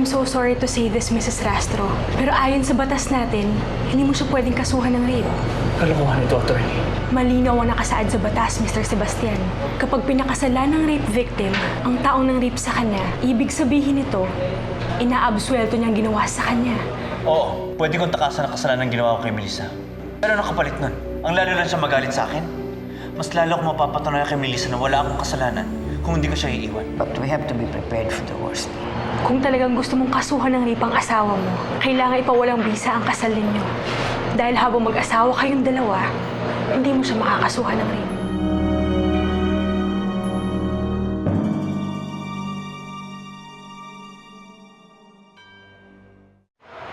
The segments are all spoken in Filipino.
I'm so sorry to say this, Mrs. Rastro. Pero ayon sa batas natin, hindi mo siya pwedeng kasuhan ng rape. Kalokohan ito, attorney. Malinaw ang nakasaad sa batas, Mr. Sebastian. Kapag pinakasalan ng rape victim ang taong ng rape sa kanya, ibig sabihin nito, inaabsuelto niyang ginawa sa kanya. Oo, pwede kong takasan ang kasalanan ng ginawa ko kay Melissa. Pero ano kapalit nun? Ang lalo lang siya magalit sa akin. Mas lalo akong mapapatunayan kay Melissa na wala akong kasalanan kung hindi ko siya iiwan. But we have to be prepared for the worst. Kung talagang gusto mong kasuhan ng rape ang asawa mo, kailangan ipawalang bisa ang kasal ninyo. Dahil habang mag-asawa kayong dalawa, hindi mo siya makakasuhan ng rape.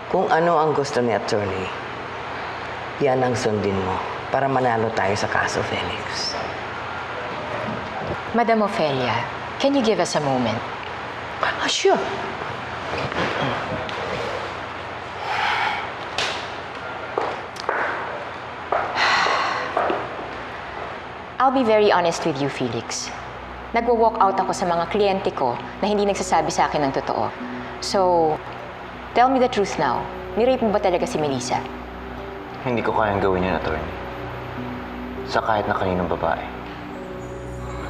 Kung ano ang gusto ni attorney, yan ang sundin mo para manalo tayo sa kaso, Felix. Madam Ophelia, can you give us a moment? Sure. I'll be very honest with you, Felix. Nagwo-walk out ako sa mga kliyente ko na hindi nagsasabi sa akin ng totoo. So, tell me the truth now. Nirape mo ba talaga si Melissa? Hindi ko kayang gawin yun, attorney. Sa kahit na kaninong babae.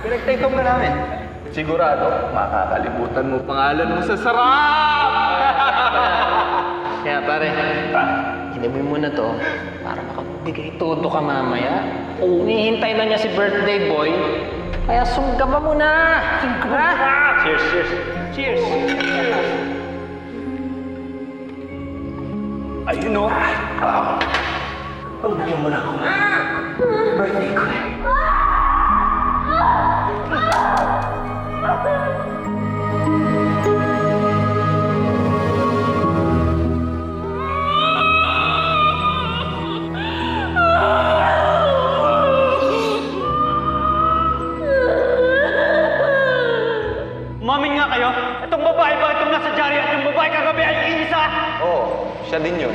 Pinagtaytong na namin. Sigurado, makakalimutan mo pangalan mo sa sarap! Kaya pare, inumin mo na to para makapagbigay todo ka mamaya. Hinihintay na niya si birthday boy, kaya sunggaban mo na! Sunggaban mo na! Cheers, cheers. Cheers! Ayun o. Unahin mo na ako. Birthday ko eh. Umamin nga kayo! Itong babae ba itong nasa dyaryo at yung babae kagabi ay iisa? Oo, siya din yun.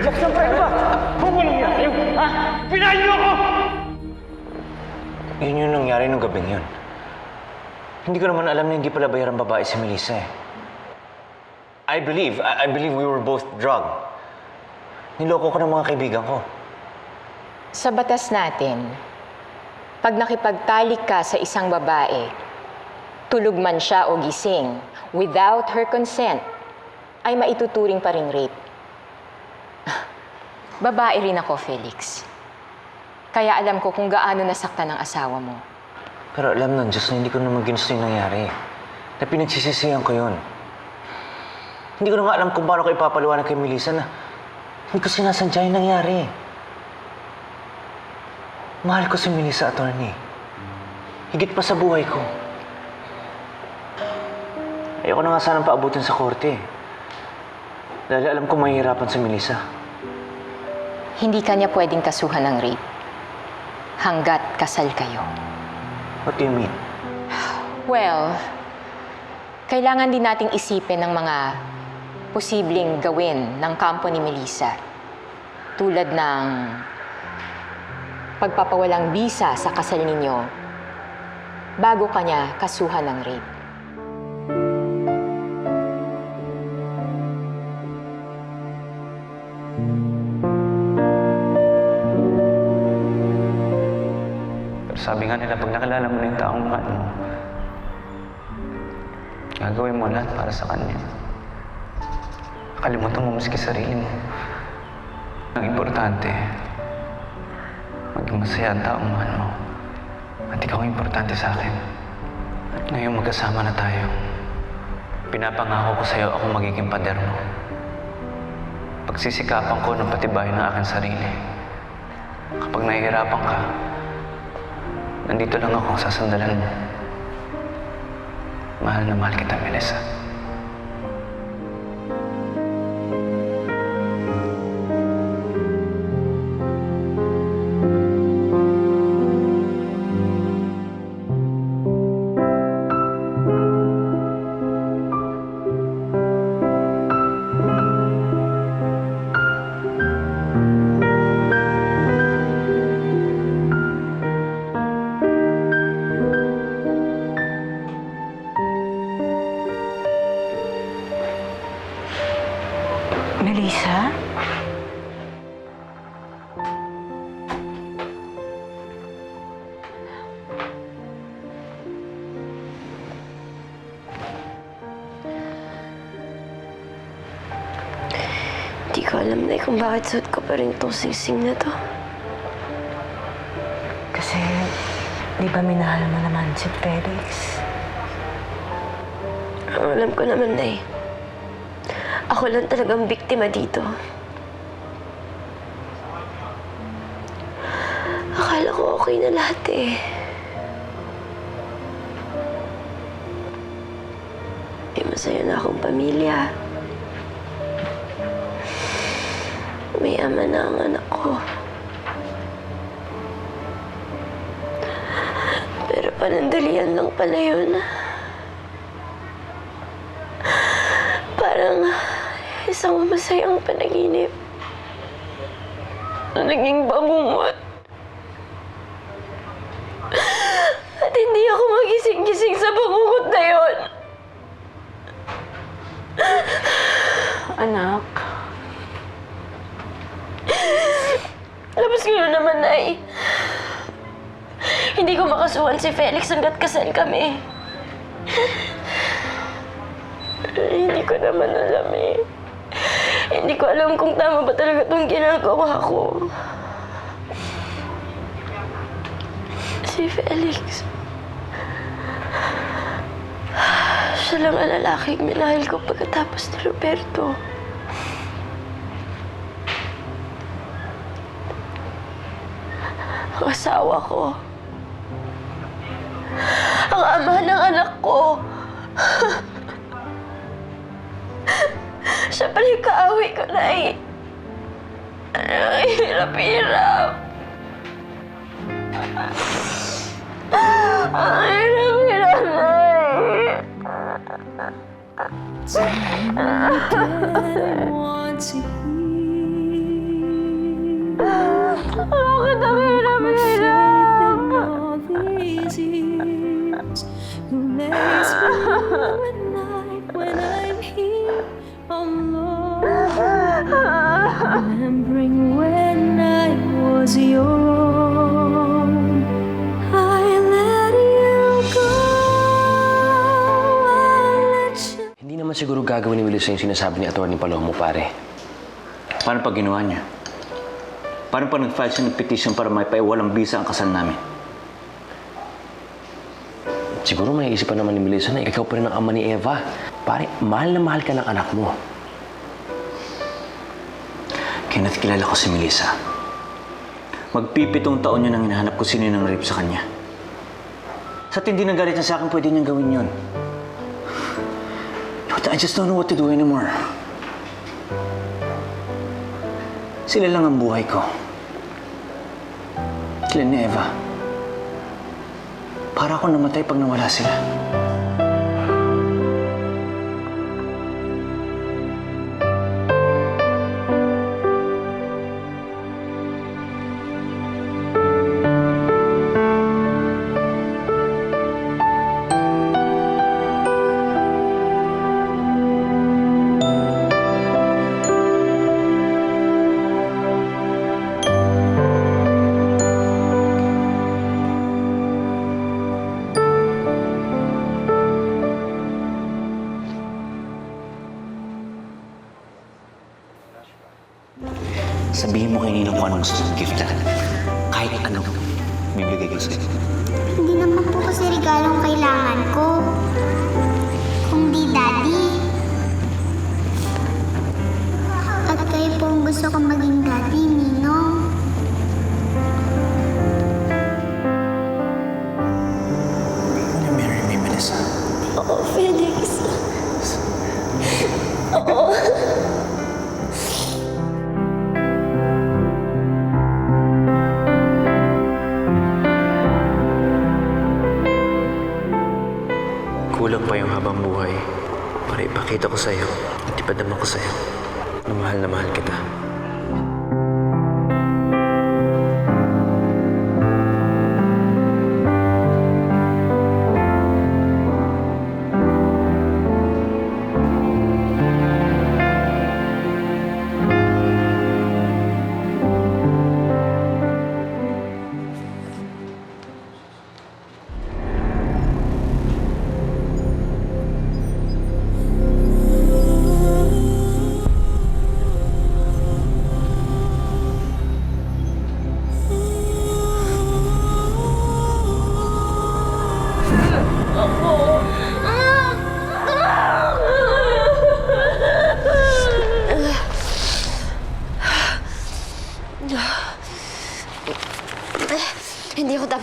Jackson, pwede ba? Bumulong niya kayo! Ha? Pinahin niyo ako! Yun yung nangyari nung gabing yun. Hindi ko naman alam na hindi pala bayarang babae si Melissa eh. I believe we were both drugged. Niloko ko ng mga kaibigan ko. Sa batas natin, pag nakipagtalik ka sa isang babae, tulog man siya o gising, without her consent, ay maituturing pa ring rape. Babae rin ako, Felix. Kaya alam ko kung gaano nasaktan ang asawa mo. Pero alam nun, Diyos, na hindi ko naman ginusto yung nangyari. Na pinagsisisihan ko yun. Hindi ko na nga alam kung paano ko ipapaliwanag kay Melissa na hindi ko sinasadya yung nangyari. Mahal ko si Melissa, attorney. Higit pa sa buhay ko. Ayoko na nga sanang paabutin sa korte. Dahil alam ko mahihirapan si Melissa. Hindi ka niya pwedeng kasuhan ng rape hanggat kasal kayo. What do you mean? Well, kailangan din nating isipin ng mga posibleng gawin ng kampo ni Melissa. Tulad ng pagpapawalang bisa sa kasal ninyo bago kanya kasuhan ng rape. Pero sabi nga nila, pag nakilala mo na yung taong mahal mo, gagawin mo lahat para sa kanya. Kalimutan mo maski sarili mo. Ang importante, maging masaya ang taong mahal mo. At ikaw ang importante sa akin. At ngayon magkasama na tayo. Pinapangako ko sa'yo ako magiging pader mo. Pagsisikapan ko ng patibayin ng aking sarili. Kapag nahihirapan ka, nandito lang ako sasandalan mo. Mahal na mahal kita, Melissa. Melissa? Hindi ko alam na kung bakit suot ko pa rin itong singsing na to. Kasi, di ba minahal mo naman si Felix? Ang alam ko naman na ako lang talagang biktima dito. Akala ko okay na lahat masaya na akong pamilya. May ama na ang anak ko. Pero panandalian lang pala yun. Parang isang masayang panaginip na naging bangungot. At hindi ako magising-gising sa bangungot na yun. Anak, Labas ngayon naman, Nay. Hindi ko makasuhan si Felix hanggat kasal kami. Hindi ko naman alam Hindi ko alam kung tama ba talaga itong ginagawa ko. Si Felix. Siya lang ang lalaking minahal ko pagkatapos ni Roberto. Ang asawa ko. Ang ama ng anak ko. Siya pala yung kaaway ko, Nay. Ang hirap-hirap. Ang hirap-hirap, Nay. Bakit ang hirap-hirap? Remembering when I was your own, I let you go, I let you. Hindi naman siguro gagawin ni Melissa yung sinasabi ni Atty. Palomo, pare. Paano pag ginawa niya? Paano pag nag-file siya ng petition para may paiwalang bisa ang kasal namin? Siguro may isipan naman ni Melissa na ikaw pa rin ang ama ni Eva. Pare, mahal na mahal ka ng anak mo. Kenneth, kilala ko si Melissa. Magpipitong taon niya nang hinahanap ko sino yung rape sa kanya. Sa tindi ng galit niya sa akin, pwede niyang gawin yun. I just don't know what to do anymore. Sila lang ang buhay ko. Sila ni Eva. Para ako namatay pag nawala sila. Sabihin mo kay Ninong kung anong gusto mong gift na. Kahit anong bibigay ko sa'yo. Hindi naman po kasi regalong kailangan ko. Kung di Daddy. At kayo po ang gusto kong maging Daddy, Ninong. Will you marry me, Melissa? Oo, Felix. Oo. Kulang pa yung habang buhay para ipakita ko sa'yo at ipadama ko sa'yo na mahal kita.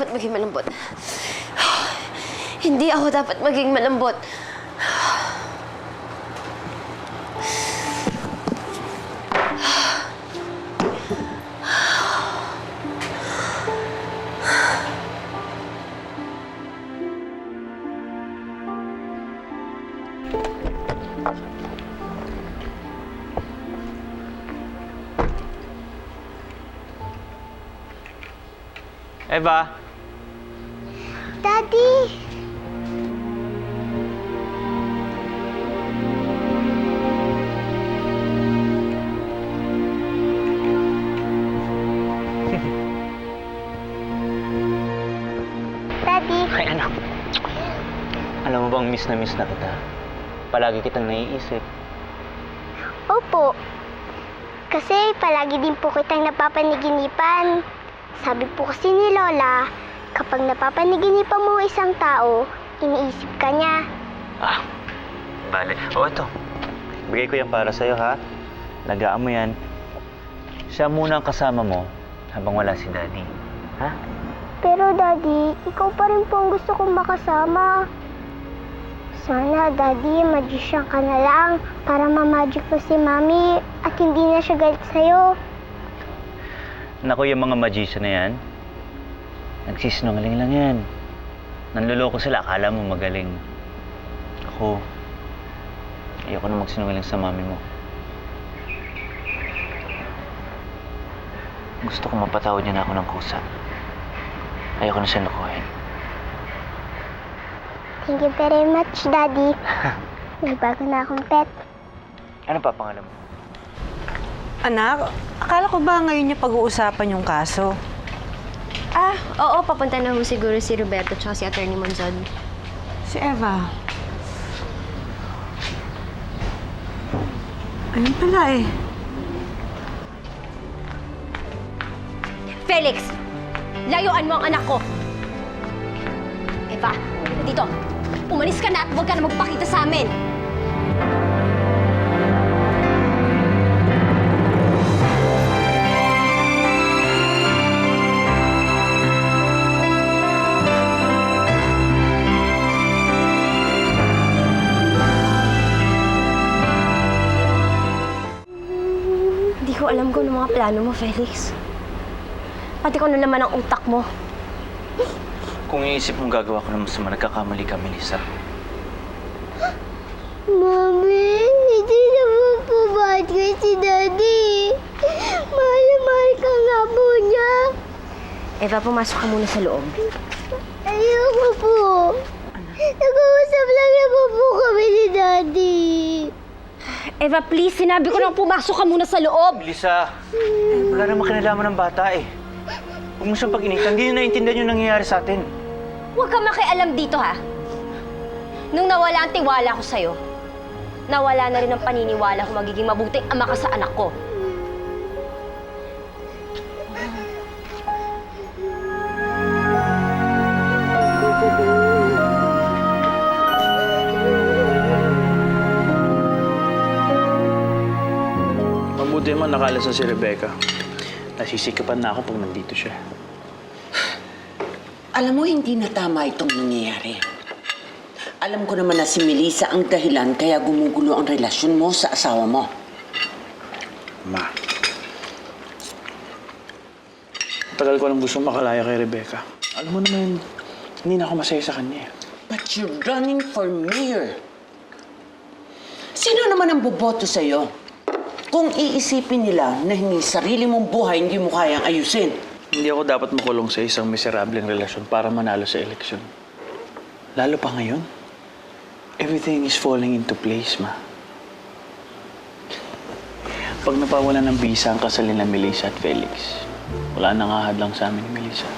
dapat maging malambot. Hindi ako dapat maging malambot. Eva! Daddy! Daddy! Ay, anak. Alam mo bang miss na kita? Palagi kitang naiisip. Opo. Kasi palagi din po kitang napapaniginipan. Sabi po kasi ni Lola, kapag napapaniginipan mo isang tao, iniisip ka niya. Ah, bale. O, ito. Bigay ko yan para sa'yo, ha? Lagaan mo yan. Siya muna ang kasama mo habang wala si Daddy. Ha? Pero Daddy, ikaw pa rin po ang gusto kong makasama. Sana, Daddy, magician ka na lang para mamagic mo si Mami at hindi na siya galit sa'yo. Naku, yung mga magician na yan, nagsisinungaling lang yan. Nanluloko sila, akala mo magaling. Ako, ayoko na magsinungaling sa mami mo. Gusto ko mapatawad niya na ako ng kusa. Ayoko na siya lukuhin. Thank you very much, Daddy. May bago na akong pet. Ano pa pangalan mo? Anak, akala ko ba ngayon niya pag-uusapan yung kaso? Oo, papunta na ho siguro si Roberto at si Attorney Monzon. Si Eva. Ayun pala eh. Felix! Layuan mo ang anak ko! Eva, dito. Umalis ka na at huwag ka na magpakita sa amin. Hindi ko alam kung ano mga plano mo, Felix. Pati kung ano naman ang utak mo. Kung iisip mong gagawa ko ng masama, nagkakamali ka, Melissa. Mami, hindi naman po bad kay si Daddy. Mahal na mahal ka nga po niya. Eva, pumasok ka muna sa loob. Ayoko po. Nag-uusap lang naman po kami ni Daddy. Eva, please, sinabi ko nang pumasok ka muna sa loob. Melissa, wala namang kinalaman ng bata eh. Huwag mo siyang pag-initan, hindi niyo naiintindihan yung nangyayari sa atin. Huwag ka makialam dito, ha? Nung nawala ang tiwala ko sa'yo, nawala na rin ang paniniwala ko magiging mabuting ama ka sa anak ko. Mabuti man nakalasan si Rebecca. Nasisikapan na ako pag nandito siya. Alam mo, hindi na tama itong nangyayari. Alam ko naman na si Melissa ang dahilan kaya gumugulo ang relasyon mo sa asawa mo. Ma. Tagal ko lang gusto makalaya kay Rebecca. Alam mo naman, hindi na ako masaya sa kanya. But you're running for mayor. Sino naman ang boboto sa'yo? Kung iisipin nila na hindi sarili mong buhay, hindi mo kayang ayusin. Hindi ako dapat makulong sa isang miserableng relasyon para manalo sa eleksyon. Lalo pa ngayon. Everything is falling into place, ma. Pag napawala ng bisa ang kasal nila Melissa at Felix, wala nang ahadlang sa amin ni Melissa.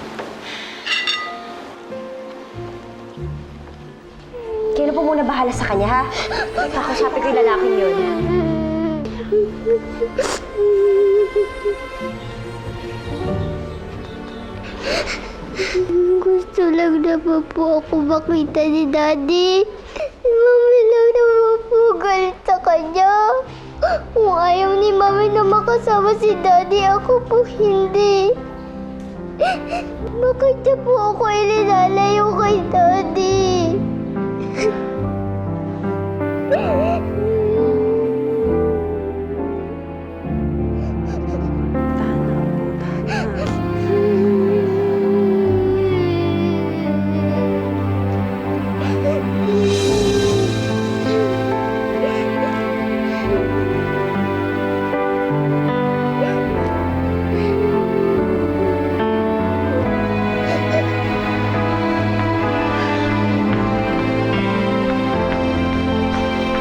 Kailan po muna bahala sa kanya, ha? Kakausapin ko yung lalaking yun. Gusto lang naman po ako makita ni Daddy. Si Mami lang naman po galit sa kanya. Kung ayaw ni Mami na makasama si Daddy, ako po hindi. Bakit niyo po ako ilinalayo kay Daddy?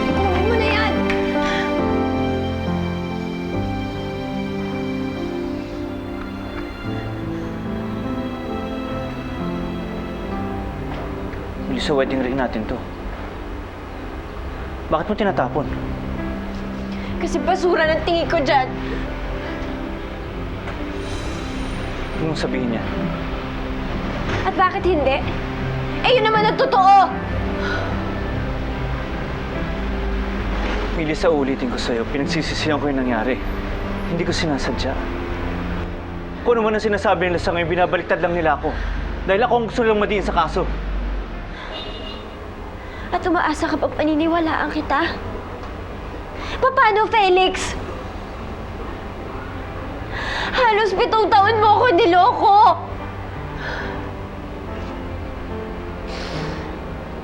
Kunin mo na yan! Melissa, wedding ring natin to. Bakit mo tinatapon? Kasi basura ng tingin ko dyan. Huwag mong sabihin niya. At bakit hindi? Eh, yun naman ang totoo! Melissa, ulitin ko sa'yo, pinagsisisihan ko yung nangyari. Hindi ko sinasadya. Kung ano man ang sinasabi nila sa ngayon, binabaliktad lang nila ako. Dahil ako ang gusto lang madiin sa kaso. At umaasa ka pag paniniwalaan kita? Paano, Felix? Halos 7 taon mo ako niloko!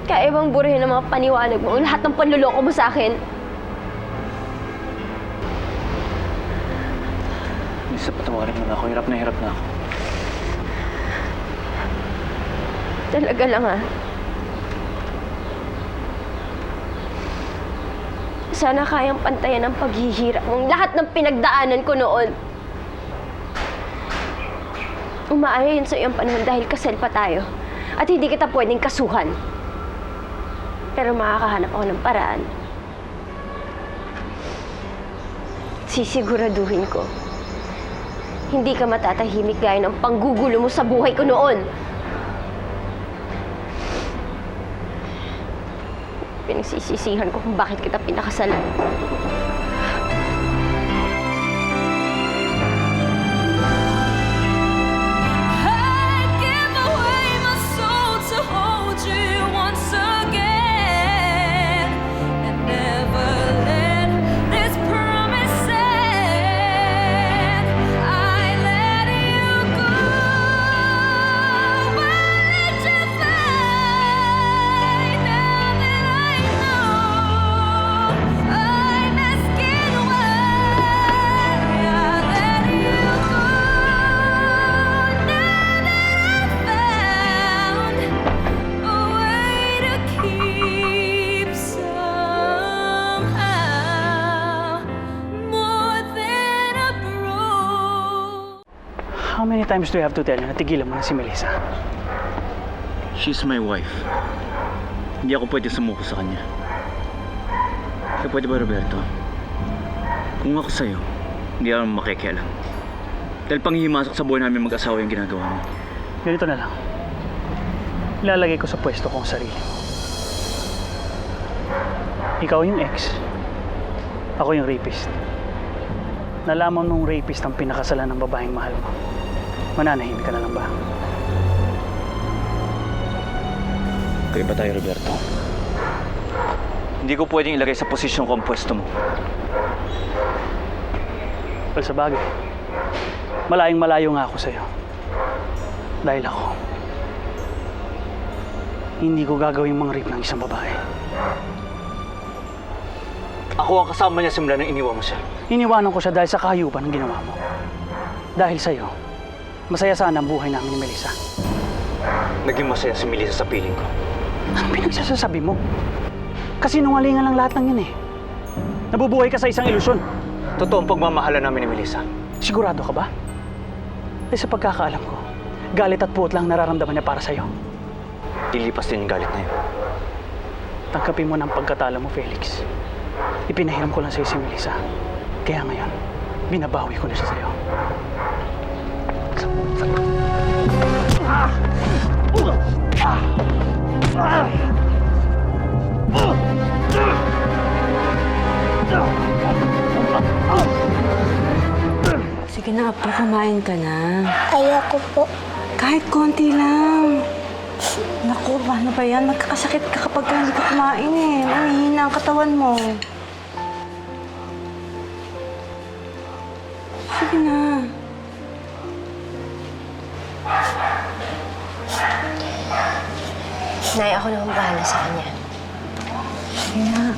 Kaya bang burahin ang mga paniwanag mo, lahat ng panluloko mo sa akin? Melissa, patawarin mo na ako. Hirap na ako. Talaga lang ah. Sana kayang pantayan ang paghihirap mong lahat ng pinagdaanan ko noon. Umaaya yun sa iyong panahon dahil kasal pa tayo. At hindi kita pwedeng kasuhan. Pero makakahanap ako ng paraan. Sisiguraduhin ko. Hindi ka matatahimik gaya ng panggugulo mo sa buhay ko noon. Pinagsisisihan ko kung bakit kita pinakasalan. How many times do you have to tell her na tigilan mo na si Melissa? She's my wife. Hindi ako pwede sumuko sa kanya. Kaya pwede ba, Roberto? Kung ako sa'yo, hindi ako makikialam. Dahil panghihimasok sa buhay namin mag-asawa yung ginagawa mo. Ganito na lang. Ilalagay ko sa pwesto ko ang sarili mo. Ikaw yung ex. Ako yung rapist. Nalaman mong rapist ang pinakasalan ng babaeng mahal mo. Mananahimik ka na lang ba? Kaya ba tayo, Roberto? Hindi ko pwedeng ilagay sa posisyon ko ang pwesto mo. Well, sa bagay, malayong malayo nga ako sa'yo. Dahil ako, hindi ko gagawin mga rape ng isang babae. Ako ang kasama niya simula nang iniwan mo siya. Iniwanan ko siya dahil sa kahayupan ng ginawa mo. Dahil sa'yo, masaya sana ang buhay namin ni Melissa. Naging masaya si Melissa sa piling ko. Ano pinagsasasabi mo? Kasi nungalingan lang lahat ng yun eh. Nabubuhay ka sa isang ilusyon. Totoo ang pagmamahala namin ni Melissa. Sigurado ka ba? Dahil sa pagkakaalam ko, galit at puot lang nararamdaman niya para sa'yo. Lilipas din yung galit na yun. Tangkapin mo ng pagkatalo mo, Felix. Ipinahiram ko lang sa'yo si Melissa. Kaya ngayon, binabawi ko na siya sa'yo. Sige na, Apo, kumain ka na. Ayoko po. Kahit konti lang. Naku, paano ba yan? Magkakasakit ka kapag hindi ka kumain eh. Mahihina ang katawan mo. Sige na. Nay, ako naman bahala sa kanya. Sige na.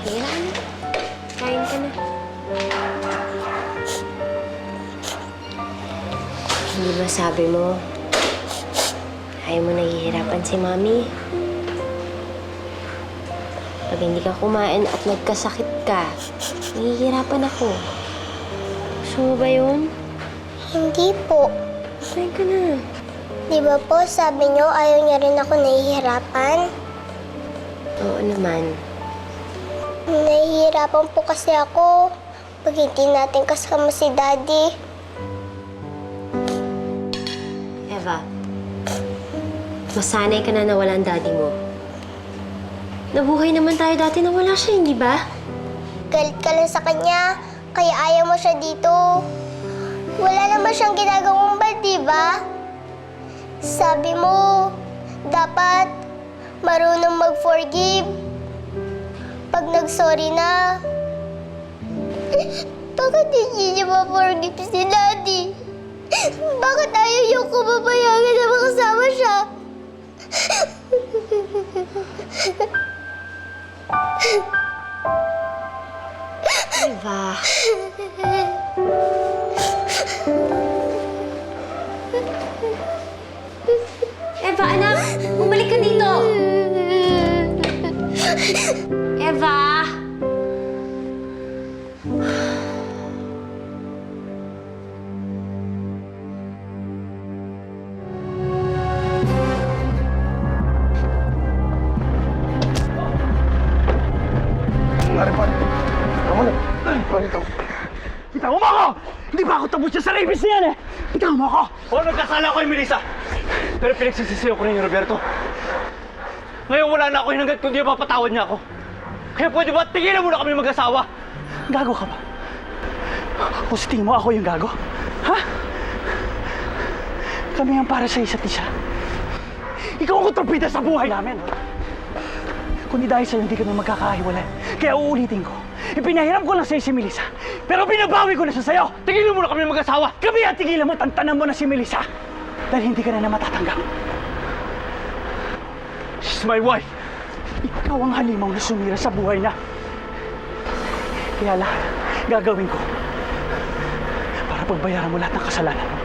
Yan. Kain ka na. Hindi ba sabi mo, ayaw mo nahihirapan si Mami? Pag hindi ka kumain at nagkasakit ka, nahihirapan ako. Gusto mo ba yun? Hindi po. Kain ka na. Di ba po, sabi niyo ayaw niya rin ako nahihirapan? Oo naman. Nahihirapan po kasi ako pag hindi natin kasama si Daddy. Eva, masanay ka na nawala ang daddy mo. Nabuhay naman tayo dati na wala siya, hindi ba? Galit ka lang sa kanya, kaya ayaw mo siya dito. Wala naman siyang ginagawang bad, di ba? Sabi mo, dapat marunong mag-forgive. Pag nag-sorry na, bakit hindi niya ma-forgive si Daddy? Bakit ayaw niyo ko mapayagan na makasama siya? Eva. Eva, anak! Bumalik ka dito! Eva! Bitawan mo ako! Hindi ba ako tapos sa rapist na yan eh? Bitawan mo ako! Oo, nagkasala ko yung Melissa. Pero pinagsisisiyo ko rin yung Roberto. Ngayon wala na ako hinanggat kundi mapatawad niya ako. Kaya pwede ba tigilan mo na kami mag-asawa? Gago ka ba? O sa tingin mo ako yung gago? Ha? Kami ang para sa isa't isa. Ikaw ang kontrabida sa buhay namin. Kundi dahil sa'yo hindi kami magkakahiwalay. Kaya uulitin ko. Ipinahiram ko lang sa'yo si Melissa. Pero binabawi ko na siya sa'yo. Tigilan mo na kami mag-asawa. Kami at tigilan mo, tantanan mo na si Melissa. Dahil hindi ka na matatanggap. She's my wife. Ikaw ang halimaw na sumira sa buhay niya. Kaya lahat gagawin ko para pagbayaran mo lahat ng kasalanan mo.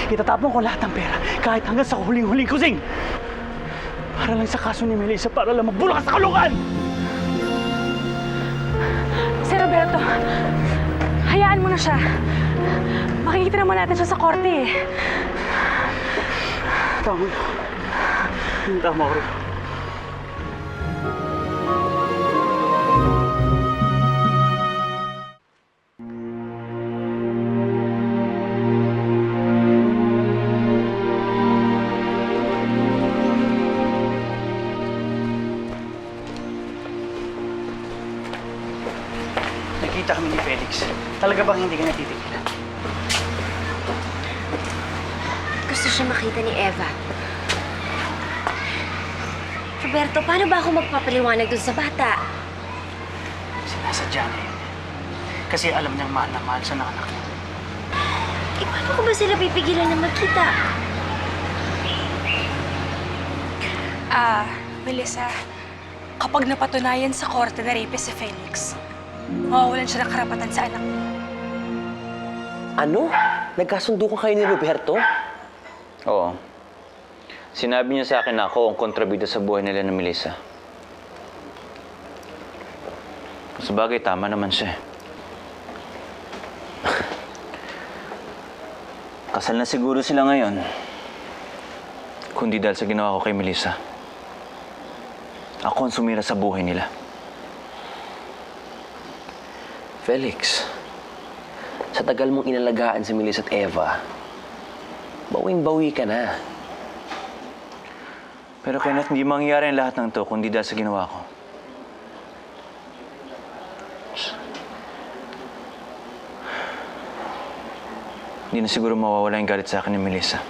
Itatapon ko lahat ng pera kahit hanggang sa huling-huling kusing. Para lang sa kaso ni Melissa, para lang magbulok ka sa kulungan! Si Roberto, hayaan mo na siya. Makikita naman natin siya sa korte eh. Tama. Tama ko rin. Nakita kami ni Felix. Talaga bang hindi ka natitigilan? Gusto siya makita ni Eva. Roberto, paano ba ako magpapaliwanag dun sa bata? Sinasadya na yun. Kasi alam niyang mahal na mahal sa anak niya. Eh, paano ko ba sila pipigilan na magkita? Melissa, kapag napatunayan sa korte na rapist si Felix, mawawalan siya ng karapatan sa anak mo. Ano? Nagkasundo ka kayo ni Roberto? Oo. Sinabi niya sa akin na ako ang kontrabida sa buhay nila ni Melissa. Sa bagay, tama naman siya. Kasal na siguro sila ngayon. Kundi dahil sa ginawa ko kay Melissa. Ako ang sumira sa buhay nila. Felix, sa tagal mong inalagaan si Melissa at Eva, bawing-bawi ka na. Pero Kenneth, hindi mangyayari ang lahat ng to kundi dahil sa ginawa ko. hindi na siguro mawawala yung galit sa akin ni Melissa.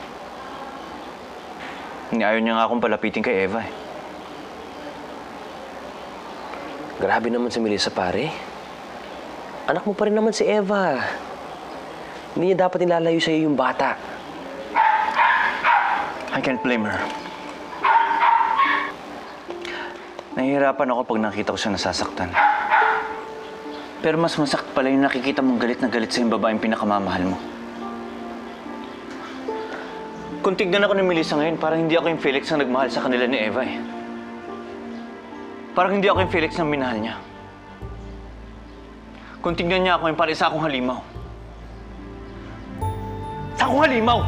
Ayaw niya nga akong palapitin kay Eva eh. Grabe naman si Melissa, pare. Anak mo pa rin naman si Eva. Hindi niya dapat nilalayo sa'yo yung bata. I can't blame her. Nahihirapan ako pag nakita ko siya nasasaktan. Pero mas masakit pala yung nakikita mong galit na galit sa yung babaeng pinakamamahal mo. Kung tignan ako ni Melissa ngayon, parang hindi ako yung Felix na nagmahal sa kanila ni Eva eh. Parang hindi ako yung Felix na minahal niya. Kung tignan niya ako yung parang isa akong halimaw. Isa akong halimaw!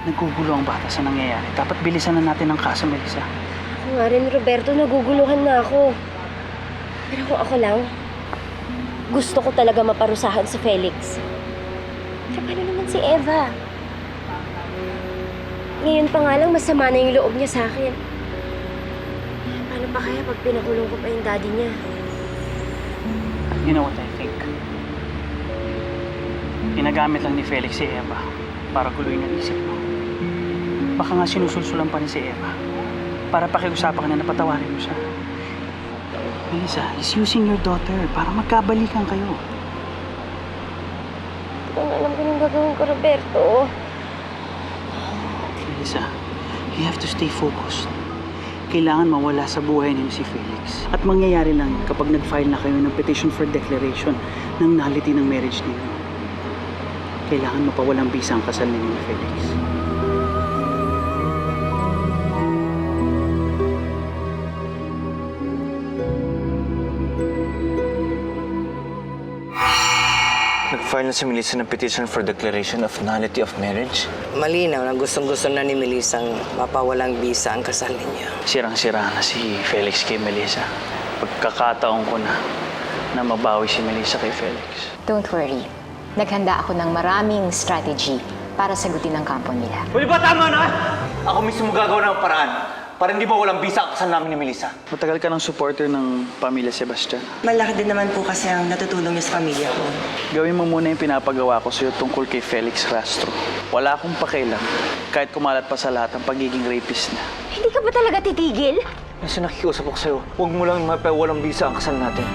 Nagugulo ang bata sa nangyayari. Dapat bilisan na natin ang kaso, Melissa. Ako nga rin, Roberto, naguguluhan na ako. Pero kung ako lang, gusto ko talaga maparusahan si Felix. Pero paano naman si Eva? Ngayon pa nga lang, masama na yung loob niya sa akin. Paano pa kaya pag pinakulong ko pa yung daddy niya? You know what I think? Ginagamit lang ni Felix si Eva para guluhin ang isip mo. Baka nga sinusulsulan pa ni si Eva para pakiusapan ka na napatawarin mo siya. Melissa, he's using your daughter para magkabalikan kayo. Hindi ko na alam kung anong gagawin ko, Roberto. Melissa, you have to stay focused. Kailangan mawala sa buhay niyo si Felix. At mangyayari lang yun kapag nag-file na kayo ng petition for declaration ng nullity ng marriage niyo. Kailangan mapawalang bisa ang kasal ninyo ni Felix. Nag-file na si Melissa ng petition for declaration of nullity of marriage. Malinaw na gustong-gusto na ni Melissa mapawalang bisa ang kasal ninyo. Sirang-sira na si Felix kay Melissa. Pagkakataon ko na mabawi si Melissa kay Felix. Don't worry. Naghanda ako ng maraming strategy para sagutin ang kampo nila. Pwede ba tama na? Ako mismo gagawa ng paraan para hindi ba walang bisa ang kasal namin ni Melissa. Matagal ka ng supporter ng pamilya Sebastian. Malaki din naman po kasi ang natutulong niyo sa pamilya ko. Gawin mo muna yung pinapagawa ko sa'yo tungkol kay Felix Castro. Wala akong pakialam kahit kumalat pa sa lahat ang pagiging rapist na. Hindi ka ba talaga titigil? Kasi nakikiusap ako sa'yo, huwag mo lang mapawalang bisa ang kasal natin.